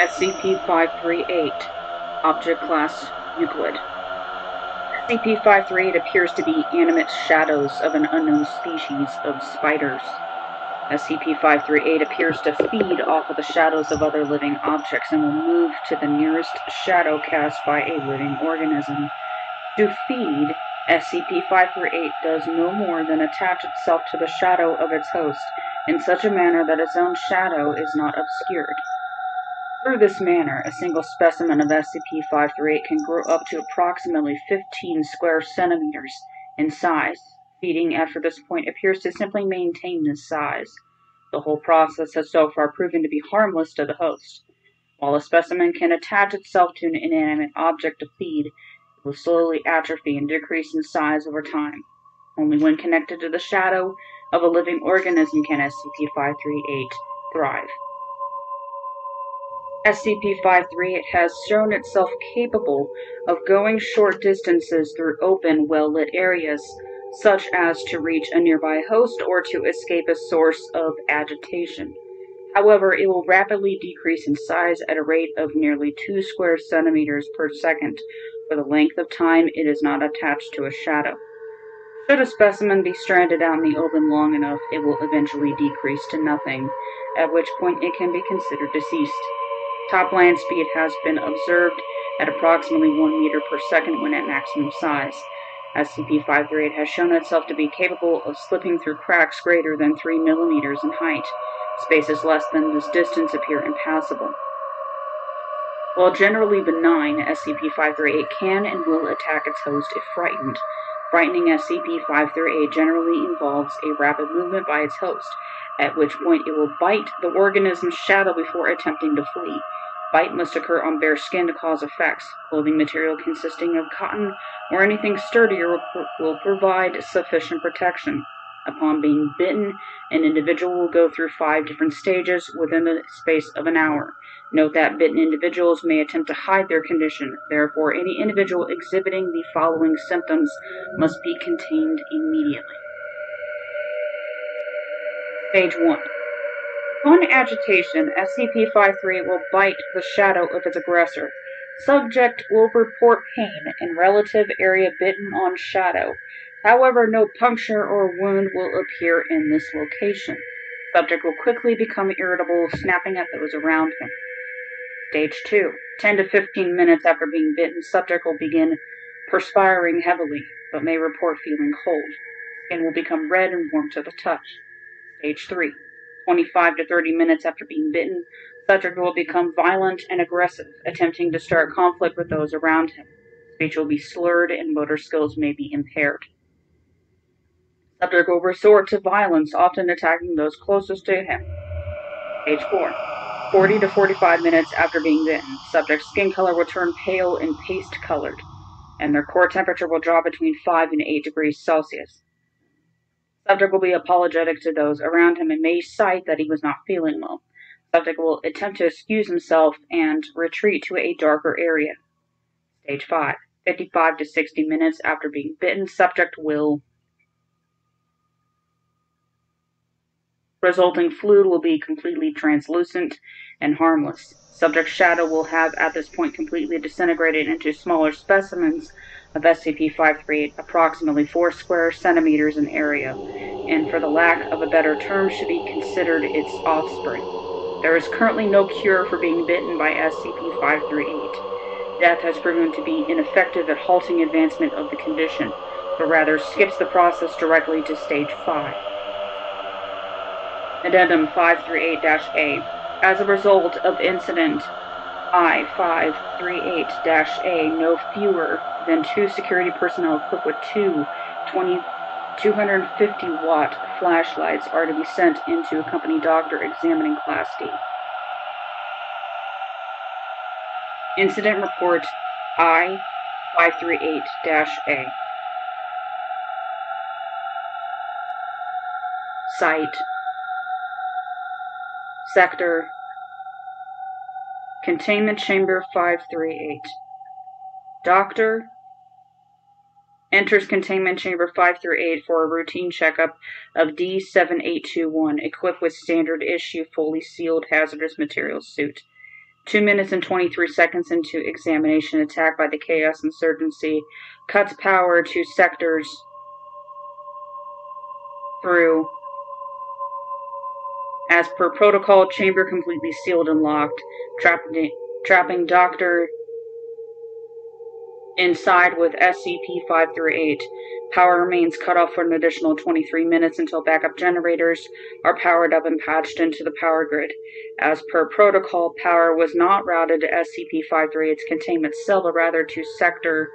SCP-538, Object Class Euclid. SCP-538 appears to be animate shadows of an unknown species of spiders. SCP-538 appears to feed off of the shadows of other living objects and will move to the nearest shadow cast by a living organism. To feed, SCP-538 does no more than attach itself to the shadow of its host in such a manner that its own shadow is not obscured. Through this manner, a single specimen of SCP-538 can grow up to approximately 15 square centimeters in size. Feeding after this point appears to simply maintain this size. The whole process has so far proven to be harmless to the host. While a specimen can attach itself to an inanimate object to feed, it will slowly atrophy and decrease in size over time. Only when connected to the shadow of a living organism can SCP-538 thrive. SCP-538 has shown itself capable of going short distances through open, well-lit areas, such as to reach a nearby host or to escape a source of agitation. However, it will rapidly decrease in size at a rate of nearly 2 square centimeters per second for the length of time it is not attached to a shadow. Should a specimen be stranded out in the open long enough, it will eventually decrease to nothing, at which point it can be considered deceased. Top land speed has been observed at approximately 1 meter per second when at maximum size. SCP-538 has shown itself to be capable of slipping through cracks greater than 3 millimeters in height. Spaces less than this distance appear impassable. While generally benign, SCP-538 can and will attack its host if frightened. Frightening SCP-538 generally involves a rapid movement by its host, at which point it will bite the organism's shadow before attempting to flee. Bite must occur on bare skin to cause effects. Clothing material consisting of cotton or anything sturdier will provide sufficient protection. Upon being bitten, an individual will go through 5 different stages within the space of an hour. Note that bitten individuals may attempt to hide their condition. Therefore, any individual exhibiting the following symptoms must be contained immediately. Stage 1. Upon agitation, SCP-538 will bite the shadow of its aggressor. Subject will report pain in relative area bitten on shadow. However, no puncture or wound will appear in this location. Subject will quickly become irritable, snapping at those around him. Stage 2. 10 to 15 minutes after being bitten, subject will begin perspiring heavily, but may report feeling cold. Skin will become red and warm to the touch. Stage 3. 25 to 30 minutes after being bitten, subject will become violent and aggressive, attempting to start conflict with those around him. Speech will be slurred and motor skills may be impaired. Subject will resort to violence, often attacking those closest to him. Stage 4. 40 to 45 minutes after being bitten, subject's skin color will turn pale and paste-colored, and their core temperature will drop between 5 and 8 degrees Celsius. Subject will be apologetic to those around him and may cite that he was not feeling well. Subject will attempt to excuse himself and retreat to a darker area. Stage 5. 55 to 60 minutes after being bitten, subject will... Resulting fluid will be completely translucent and harmless. Subject's shadow will have at this point completely disintegrated into smaller specimens of SCP-538, approximately 4 square centimeters in area, and for the lack of a better term should be considered its offspring. There is currently no cure for being bitten by SCP-538. Death has proven to be ineffective at halting advancement of the condition, but rather skips the process directly to Stage 5. Addendum 538-A. As a result of Incident I-538-A, no fewer than 2 security personnel equipped with 250-watt flashlights are to be sent in to accompany Doctor examining Class D. Incident Report I-538-A. Site Sector Containment Chamber 538. Doctor enters Containment Chamber 538 for a routine checkup of D-7821, equipped with standard issue, fully sealed hazardous materials suit. 2 minutes and 23 seconds into examination, attack by the Chaos Insurgency cuts power to sectors through. As per protocol, chamber completely sealed and locked, trapping Doctor inside with SCP-538. Power remains cut off for an additional 23 minutes until backup generators are powered up and patched into the power grid. As per protocol, power was not routed to SCP-538's containment cell, but rather to sector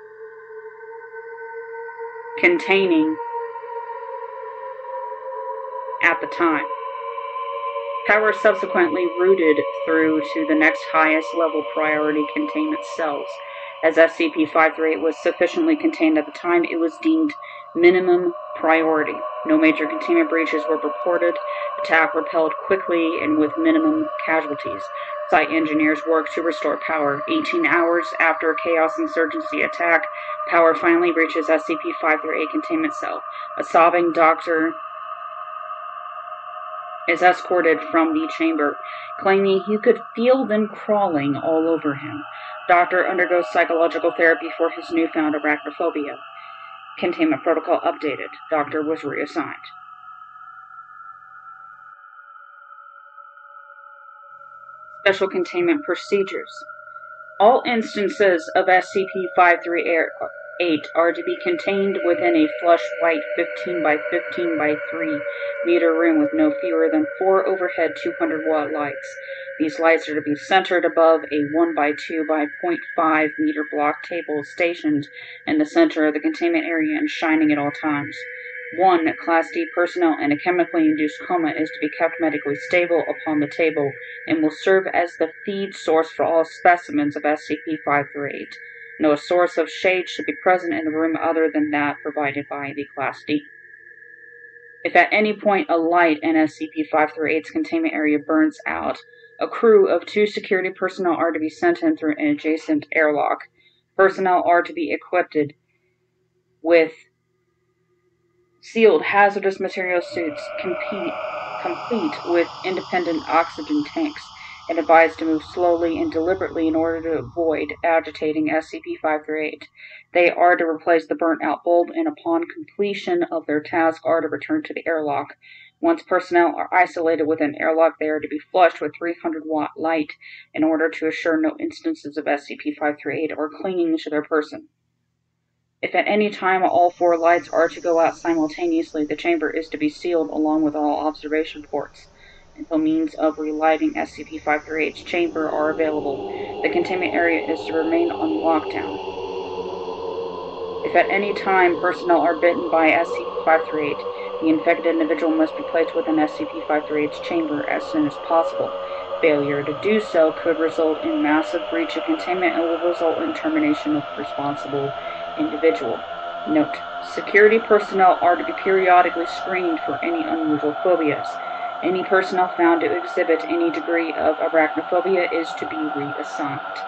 containing at the time. Power subsequently routed through to the next highest level priority containment cells. As SCP-538 was sufficiently contained at the time, it was deemed minimum priority. No major containment breaches were reported. Attack repelled quickly and with minimum casualties. Site engineers worked to restore power. 18 hours after a Chaos Insurgency attack, power finally reaches SCP-538 containment cell. A sobbing doctor is escorted from the chamber, claiming he could feel them crawling all over him. Doctor undergoes psychological therapy for his newfound arachnophobia. Containment protocol updated. Doctor was reassigned. Special containment procedures. All instances of SCP-538 are to be contained within a flush white 15 by 15 by 3 meter room with no fewer than 4 overhead 200-watt lights. These lights are to be centered above a 1 by 2 by 0.5 meter block table stationed in the center of the containment area and shining at all times. 1. Class D personnel in a chemically induced coma is to be kept medically stable upon the table and will serve as the feed source for all specimens of SCP-538. No source of shade should be present in the room other than that provided by the Class D. If at any point a light in SCP-538's containment area burns out, a crew of 2 security personnel are to be sent in through an adjacent airlock. Personnel are to be equipped with sealed hazardous material suits, complete with independent oxygen tanks, and advised to move slowly and deliberately in order to avoid agitating SCP-538. They are to replace the burnt-out bulb, and upon completion of their task are to return to the airlock. Once personnel are isolated within an airlock, they are to be flushed with 300-watt light in order to assure no instances of SCP-538 or clinging to their person. If at any time all 4 lights are to go out simultaneously, the chamber is to be sealed along with all observation ports until means of relighting SCP-538's chamber are available. The containment area is to remain on lockdown. If at any time personnel are bitten by SCP-538, the infected individual must be placed within SCP-538's chamber as soon as possible. Failure to do so could result in massive breach of containment and will result in termination of the responsible individual. Note: security personnel are to be periodically screened for any unusual phobias. Any personnel found to exhibit any degree of arachnophobia is to be reassigned.